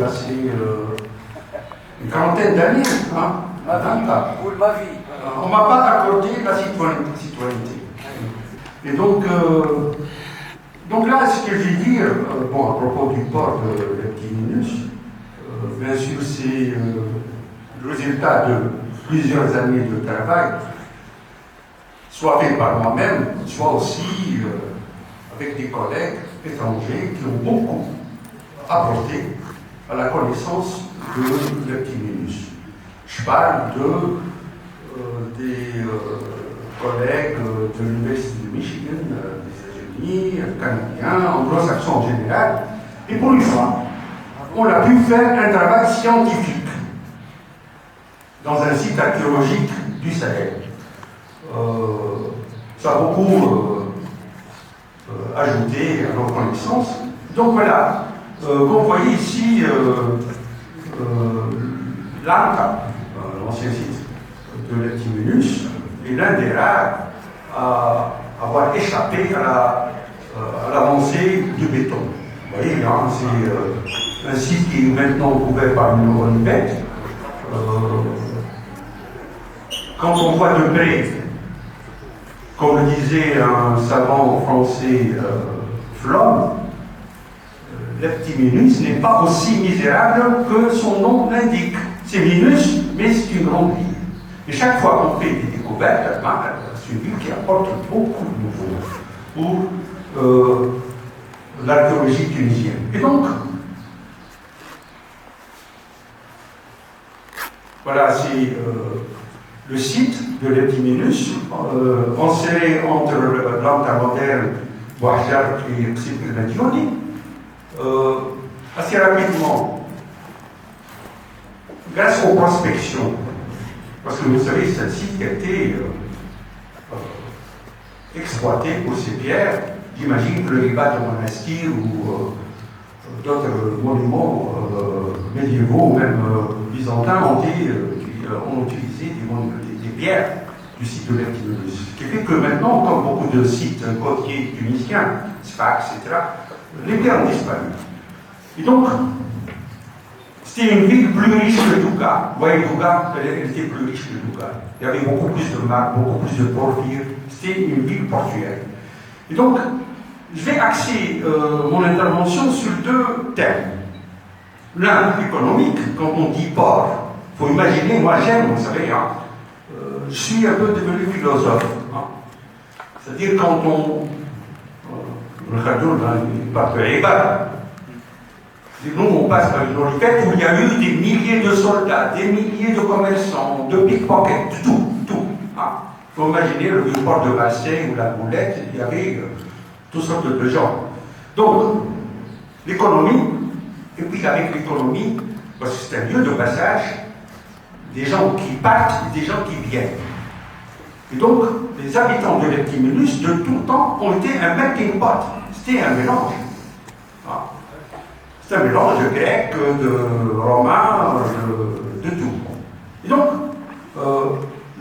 passé une quarantaine d'années, hein, à 20 ans. Ma vie. On ne m'a pas accordé la citoyenneté. Et donc là, ce que je vais dire, bon, à propos du port de Leptiminus, bien sûr, c'est le résultat de plusieurs années de travail, soit fait par moi-même, soit aussi avec des collègues étrangers qui ont beaucoup apporté à la connaissance de Leptiminus. Je parle des collègues de l'Université de Michigan, des États-Unis, Canadiens, anglo-saxons en général. Et pour une fois, on a pu faire un travail scientifique dans un site archéologique du Sahel. Ça a beaucoup ajouté à nos connaissances. Donc voilà, comme vous voyez ici, l'Anka, l'ancien site de Leptiminus, est l'un des rares à avoir échappé à l'avancée du béton. Vous voyez, hein, c'est un site qui est maintenant couvert par une bête. Quand on voit de près, comme le disait un savant français, Flom, Leptiminus n'est pas aussi misérable que son nom l'indique. C'est Minus, mais c'est une grande ville. Et chaque fois qu'on fait des découvertes, c'est une ville qui apporte beaucoup de nouveaux pour l'archéologie tunisienne. Et donc, voilà, c'est le site de Leptiminus, enserré entre l'Anta moderne, Bouajar et Ksip el-Medjoni. Assez rapidement, grâce aux prospections, parce que vous savez, c'est un site qui a été exploité pour ses pierres. J'imagine que le Ribat de Monastir ou d'autres monuments médiévaux, même byzantins, ont utilisé des pierres du site de Leptiminus. Ce qui fait que maintenant, comme beaucoup de sites côtiers tunisiens, Sfax, etc., les pierres ont disparu. Et donc, c'était une ville plus riche que Douga. Vous voyez, Douga, elle était plus riche que Douga. Il y avait beaucoup plus de marques, beaucoup plus de porphyre. C'était une ville portuaire. Et donc, je vais axer mon intervention sur deux thèmes. L'un, économique, quand on dit port, il faut imaginer, moi j'aime, vous savez, hein, je suis un peu devenu philosophe. Hein. C'est-à-dire quand le Khadoul, il part de Ebar. Nous, on passe par une orifette où il y a eu des milliers de soldats, des milliers de commerçants, de pickpockets, tout. Hein. Il faut imaginer le port de Marseille ou la Boulette, il y avait toutes sortes de gens. Donc, l'économie, et puis avec l'économie, parce que c'est un lieu de passage, des gens qui partent et des gens qui viennent. Et donc, les habitants de Leptiminus, de tout temps, ont été un melting pot. C'était un mélange. Ah. C'est un mélange de grec, de romain, de tout. Et donc,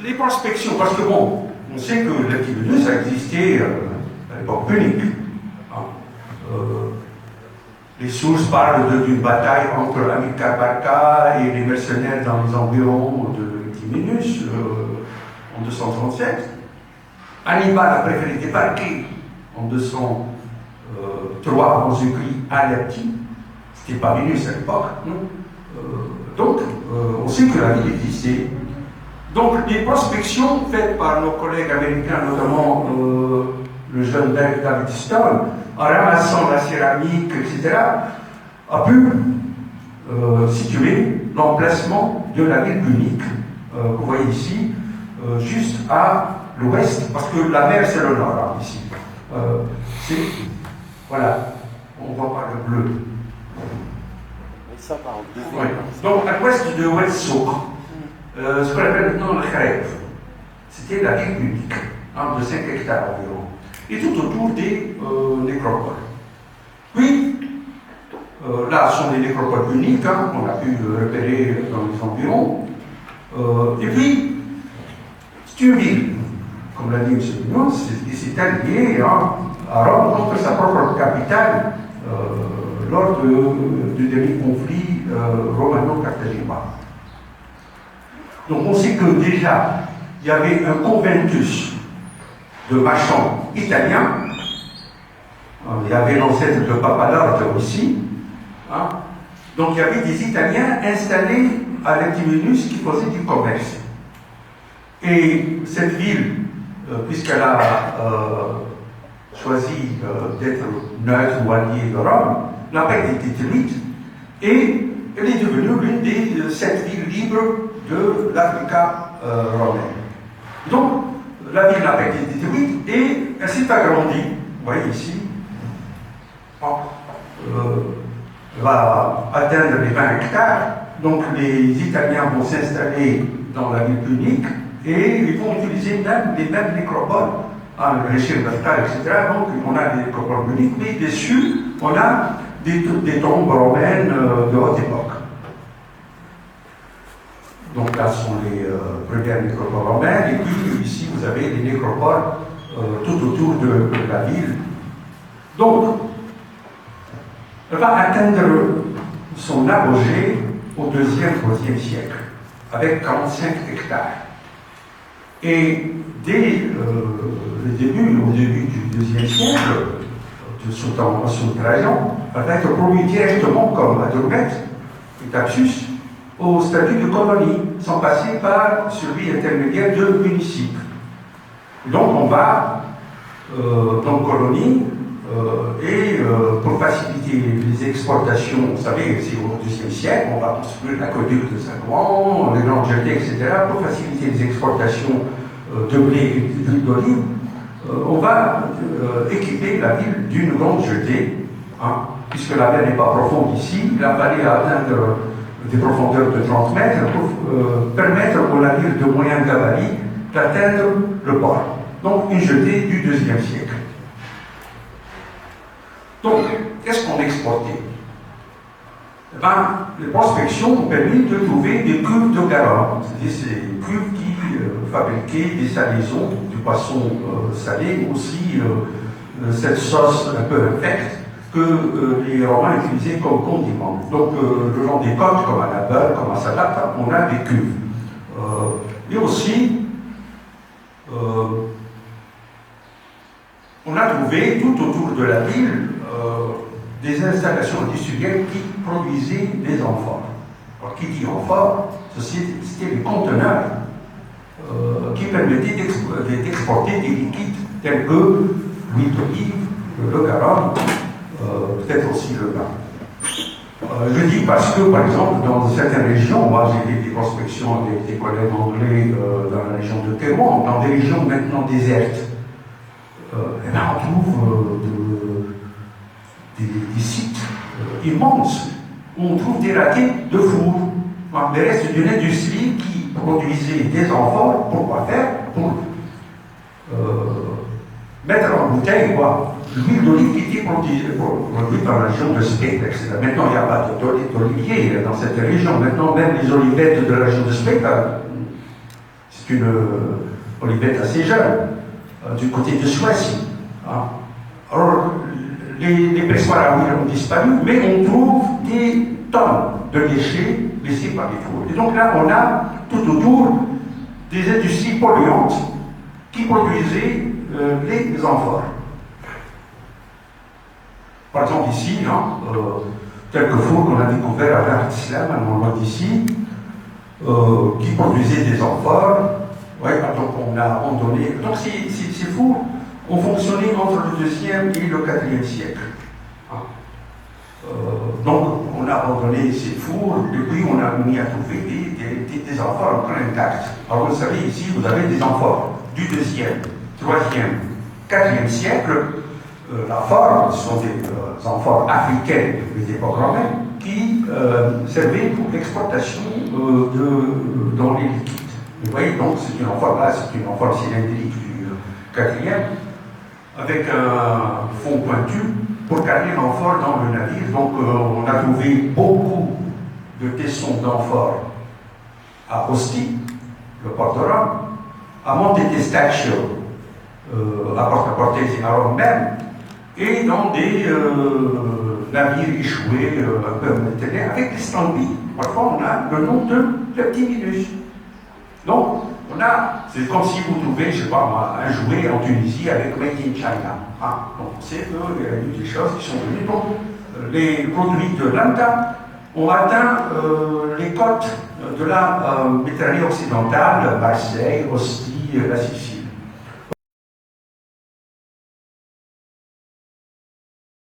les prospections, parce que bon, on sait que Leptiminus a existé à l'époque punique. Ah. Les sources parlent d'une bataille entre Hamilcar Barca et les mercenaires dans les environs de Leptiminus en 237. Hannibal a préféré débarquer en 203 avant Jésus-Christ à Lepti. C'était pas Minus à l'époque. Donc, on sait que la ville existait. Donc, les prospections faites par nos collègues américains, notamment le jeune belge David Stone, en ramassant la céramique, etc., a pu situer l'emplacement de la ville punique, que vous voyez ici, juste à l'ouest, parce que la mer c'est le nord, hein, ici. Voilà, on voit pas le bleu. Ouais. Donc à l'ouest de Oued-Souk, ce qu'on appelle maintenant le Khareb, c'était la ville punique, de 5 hectares environ, et tout autour des nécropoles. Puis, là, ce sont des nécropoles uniques, hein, qu'on a pu repérer dans les environs. Et puis, c'est une ville, comme l'a dit M. Mignon, c'est allié, hein, à Rome contre sa propre capitale, lors du dernier conflit romano-carthaginois. Donc on sait que déjà, il y avait un conventus de marchands italiens. Il y avait l'ancêtre de Pappalardo aussi. Hein. Donc il y avait des Italiens installés à Lentimenus qui faisaient du commerce. Et cette ville, puisqu'elle a choisi d'être neutre ou alliée de Rome, n'a pas été détruite et elle est devenue l'une des 7 villes libres de l'Africa romaine. Donc, la ville n'a pas été détruite et elle s'est agrandie. Vous voyez ici, va atteindre les 20 hectares. Donc, les Italiens vont s'installer dans la ville punique et ils vont utiliser même les mêmes nécropoles, l'échelle verticale, etc. Donc, on a des nécropoles puniques, mais dessus, on a des tombes romaines de haute époque. Donc là, ce sont les premières nécropoles romaines, et puis ici, vous avez les nécropoles tout autour de la ville. Donc, elle va atteindre son apogée au 2e siècle, avec 45 hectares. Et dès au début du 2e siècle, sous Trajan, elle va être promue directement comme Adromète et Taxus au statut de colonie, sans passer par celui intermédiaire de municipe. Donc on va dans colonie et pour faciliter les exportations, vous savez, c'est au XIIe siècle, on va construire l'aqueduc de Saint-Ouen, les grandes jetées, etc. Pour faciliter les exportations de blé et d'huile d'olive, on va équiper la ville d'une grande jetée, hein, puisque la mer n'est pas profonde ici, il a fallu atteindre des profondeurs de 30 mètres pour permettre aux navires de moyen gabarit d'atteindre le port. Donc une jetée du IIe siècle. Donc, qu'est-ce qu'on exportait? Eh bien, les prospections ont permis de trouver des cuves de Garonne, c'est-à-dire ces cuves qui fabriquaient des salaisons, du poisson salé, aussi cette sauce un peu infecte que les Romains utilisaient comme condiment. Donc, le long des côtes, comme à la beurre, comme à Salata, on a des cuves. Et aussi, on a trouvé tout autour de la ville des installations industrielles qui produisaient des amphores. Alors, qui dit amphore, c'était les conteneurs qui permettaient d'exporter des liquides tels que l'huile d'olive, le garum, peut-être aussi le vin. Je dis parce que, par exemple, dans certaines régions, moi j'ai fait des prospections avec des collègues anglais dans la région de Thérouan, dans des régions maintenant désertes, eh bien, on trouve des sites immenses où on trouve des raquettes de four, des restes d'une industrie qui produisait des amphores. Pourquoi faire? Pour mettre en bouteille l'huile d'olive qui était produite dans la région de Spectre, etc. Maintenant, il n'y a pas d'olivier dans cette région. Maintenant, même les olivettes de la région de Spectre, c'est une olivette assez jeune, du côté de Suècie. Hein. Alors, les pressoirs à huile ont disparu, mais on trouve des tonnes de déchets laissés par les fours. Et donc là, on a tout autour des industries polluantes qui produisaient les amphores. Par exemple, ici, quelques fours qu'on a découverts à Dar es-Salaam, à non loin d'ici, qui produisaient des amphores. Ouais, donc on a abandonné. Donc ces fours ont fonctionné entre le 2e et le 4e siècle. Donc on a abandonné ces fours, et puis on a mis à trouver des amphores encore intacts. Alors vous savez, ici, vous avez des amphores du 2e, 3e, 4e siècle. La forme, ce sont des amphores africaines de l'époque romaine qui servaient pour l'exportation dans les liquides. Vous voyez, donc c'est une amphore, là, c'est une amphore cylindrique du 4e, avec un fond pointu pour caler l'amphore dans le navire. Donc on a trouvé beaucoup de tessons d'amphore à Ostie, le port de Rome, à Monte Testaccio, à Porta Portese, à Rome même, et dans des navires échoués un peu en Méditerranée, avec des stampilles. Parfois, on a le nom de Leptimilus. Donc, c'est comme si vous trouvez, je sais pas moi, un jouet en Tunisie avec Made in China. Ah, donc, c'est qu'il y a eu des choses qui sont venues. Donc, les produits de Lambda ont atteint les côtes de la Méditerranée occidentale, Marseille, Ostie, la Sicile.